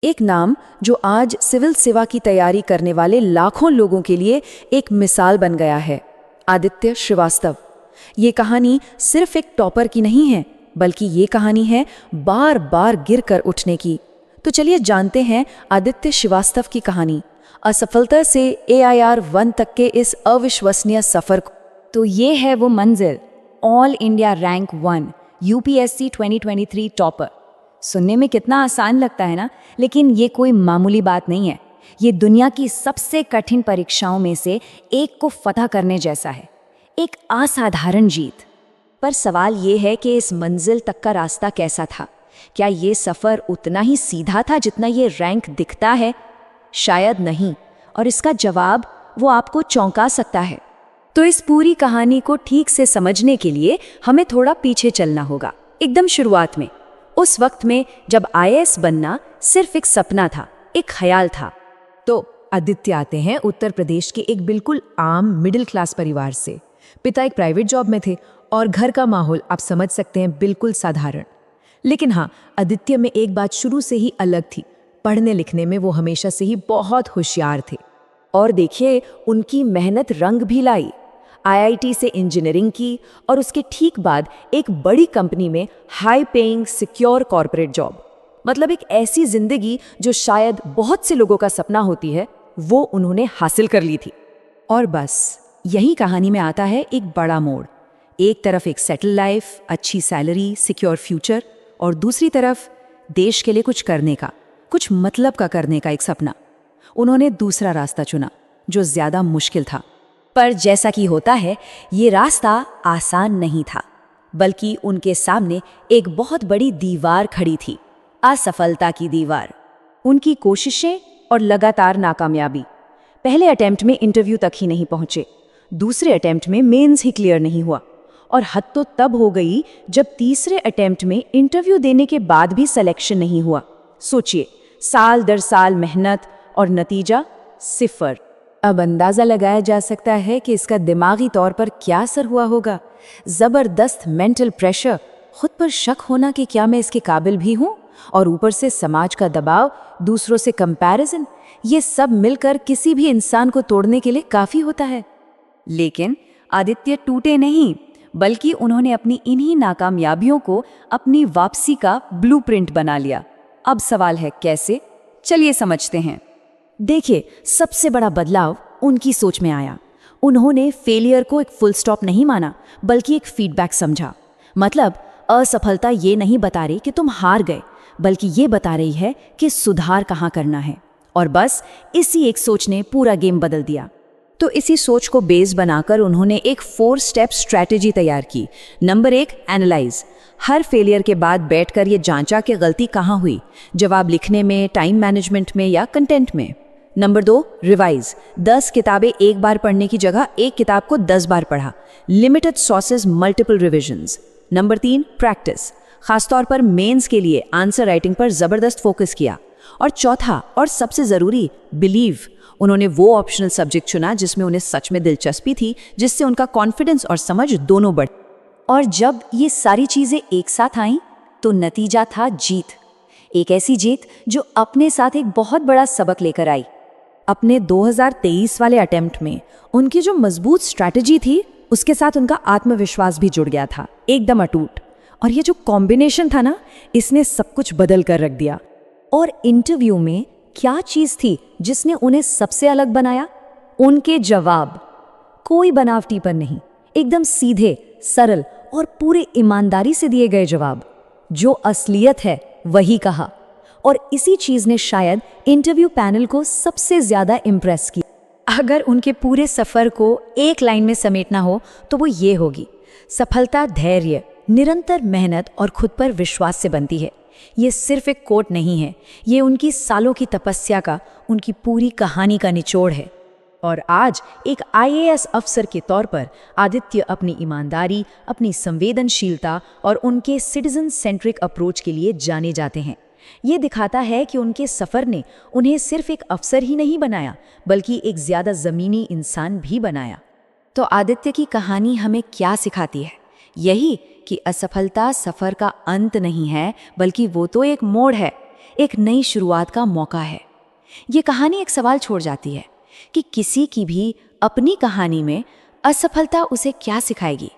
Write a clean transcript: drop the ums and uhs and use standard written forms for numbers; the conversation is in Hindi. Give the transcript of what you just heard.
एक नाम जो आज सिविल सेवा की तैयारी करने वाले लाखों लोगों के लिए एक मिसाल बन गया है, आदित्य श्रीवास्तव। ये कहानी सिर्फ एक टॉपर की नहीं है, बल्कि ये कहानी है बार बार गिर कर उठने की। तो चलिए जानते हैं आदित्य श्रीवास्तव की कहानी, असफलता से AIR 1 तक के इस अविश्वसनीय सफर को। तो ये है वो मंजिल, all India rank 1 UPSC 2023 topper. सुनने में कितना आसान लगता है ना, लेकिन ये कोई मामूली बात नहीं है। ये दुनिया की सबसे कठिन परीक्षाओं में से एक को फतह करने जैसा है, एक असाधारण जीत। पर सवाल ये है कि इस मंजिल तक का रास्ता कैसा था? क्या ये सफ़र उतना ही सीधा था जितना ये रैंक दिखता है? शायद नहीं, और इसका जवाब वो आपको चौंका सकता है। तो इस पूरी कहानी को ठीक से समझने के लिए हमें थोड़ा पीछे चलना होगा, एकदम शुरुआत में, उस वक्त में जब IAS बनना सिर्फ एक सपना था, एक ख्याल था। तो आदित्य आते हैं उत्तर प्रदेश के एक बिल्कुल आम मिडिल क्लास परिवार से। पिता एक प्राइवेट जॉब में थे और घर का माहौल आप समझ सकते हैं, बिल्कुल साधारण। लेकिन हाँ, आदित्य में एक बात शुरू से ही अलग थी। पढ़ने लिखने में वो हमेशा से ही बहुत होशियार थे। और देखिए, उनकी मेहनत रंग भी लाई। IIT से इंजीनियरिंग की और उसके ठीक बाद एक बड़ी कंपनी में high paying secure corporate job. मतलब एक ऐसी जिंदगी जो शायद बहुत से लोगों का सपना होती है, वो उन्होंने हासिल कर ली थी। और बस यही कहानी में आता है एक बड़ा मोड़। एक तरफ एक सेटल लाइफ, अच्छी सैलरी, सिक्योर फ्यूचर, और दूसरी तरफ देश के लिए कुछ करने का, कुछ मतलब का करने का एक सपना। उन्होंने दूसरा रास्ता चुना, जो ज्यादा मुश्किल था। पर जैसा कि होता है, ये रास्ता आसान नहीं था, बल्कि उनके सामने एक बहुत बड़ी दीवार खड़ी थी, असफलता की दीवार। उनकी कोशिशें और लगातार नाकामयाबी। पहले अटेम्प्ट में इंटरव्यू तक ही नहीं पहुंचे, दूसरे अटेम्प्ट में मेंस ही क्लियर नहीं हुआ, और हद तो तब हो गई जब तीसरे अटेम्प्ट में इंटरव्यू देने के बाद भी सिलेक्शन नहीं हुआ। सोचिए, साल दर साल मेहनत और नतीजा सिफर। अब अंदाजा लगाया जा सकता है कि इसका दिमागी तौर पर क्या असर हुआ होगा। जबरदस्त मेंटल प्रेशर, खुद पर शक होना कि क्या मैं इसके काबिल भी हूँ, और ऊपर से समाज का दबाव, दूसरों से कंपैरिजन, ये सब मिलकर किसी भी इंसान को तोड़ने के लिए काफी होता है। लेकिन आदित्य टूटे नहीं, बल्कि उन्होंने अपनी इन्हीं नाकामयाबियों को अपनी वापसी का ब्लूप्रिंट बना लिया। अब सवाल है कैसे? चलिए समझते हैं। देखिए, सबसे बड़ा बदलाव उनकी सोच में आया। उन्होंने फेलियर को एक फुल स्टॉप नहीं माना, बल्कि एक फीडबैक समझा। मतलब असफलता ये नहीं बता रही कि तुम हार गए, बल्कि ये बता रही है कि सुधार कहाँ करना है। और बस इसी एक सोच ने पूरा गेम बदल दिया। तो इसी सोच को बेस बनाकर उन्होंने एक 4 स्टेप स्ट्रैटेजी तैयार की। Number 1, analyse. हर फेलियर के बाद बैठकर ये जांचा कि गलती कहाँ हुई, जवाब लिखने में, टाइम मैनेजमेंट में या कंटेंट में। Number 2, revise. 10 किताबें एक बार पढ़ने की जगह एक किताब को 10 बार पढ़ा। Limited sources, multiple revisions. Number 3, practice. खासतौर पर मेंस के लिए आंसर राइटिंग पर जबरदस्त फोकस किया। और चौथा और सबसे जरूरी, बिलीव। उन्होंने वो ऑप्शनल सब्जेक्ट चुना जिसमें उन्हें सच में दिलचस्पी थी, जिससे उनका कॉन्फिडेंस और समझ दोनों बढ़। और जब ये सारी चीजें एक साथ आईं, तो नतीजा था जीत। एक ऐसी जीत जो अपने साथ एक बहुत बड़ा सबक लेकर आई। अपने 2023 वाले अटेम्प्ट में उनकी जो मजबूत स्ट्रैटेजी थी, उसके साथ उनका आत्मविश्वास भी जुड़ गया था, एकदम अटूट। और ये जो कॉम्बिनेशन था ना, इसने सब कुछ बदल कर रख दिया। और इंटरव्यू में क्या चीज थी जिसने उन्हें सबसे अलग बनाया? उनके जवाब। कोई बनावटीपन नहीं, एकदम सीधे, सरल और पूरे ईमानदारी से दिए गए जवाब। जो असलियत है वही कहा। और इसी चीज ने शायद इंटरव्यू पैनल को सबसे ज्यादा इम्प्रेस किया। अगर उनके पूरे सफर को एक लाइन में समेटना हो तो वो ये होगी: सफलता धैर्य, निरंतर मेहनत और खुद पर विश्वास से बनती है। ये सिर्फ एक कोट नहीं है, ये उनकी सालों की तपस्या का, उनकी पूरी कहानी का निचोड़ है। और आज एक IAS अफसर के तौर पर आदित्य अपनी ईमानदारी, अपनी संवेदनशीलता और उनके सिटीजन सेंट्रिक अप्रोच के लिए जाने जाते हैं। ये दिखाता है कि उनके सफ़र ने उन्हें सिर्फ एक अफसर ही नहीं बनाया, बल्कि एक ज़्यादा ज़मीनी इंसान भी बनाया। तो आदित्य की कहानी हमें क्या सिखाती है? यही कि असफलता सफ़र का अंत नहीं है, बल्कि वो तो एक मोड़ है, एक नई शुरुआत का मौका है। ये कहानी एक सवाल छोड़ जाती है कि किसी की भी अपनी कहानी में असफलता उसे क्या सिखाएगी।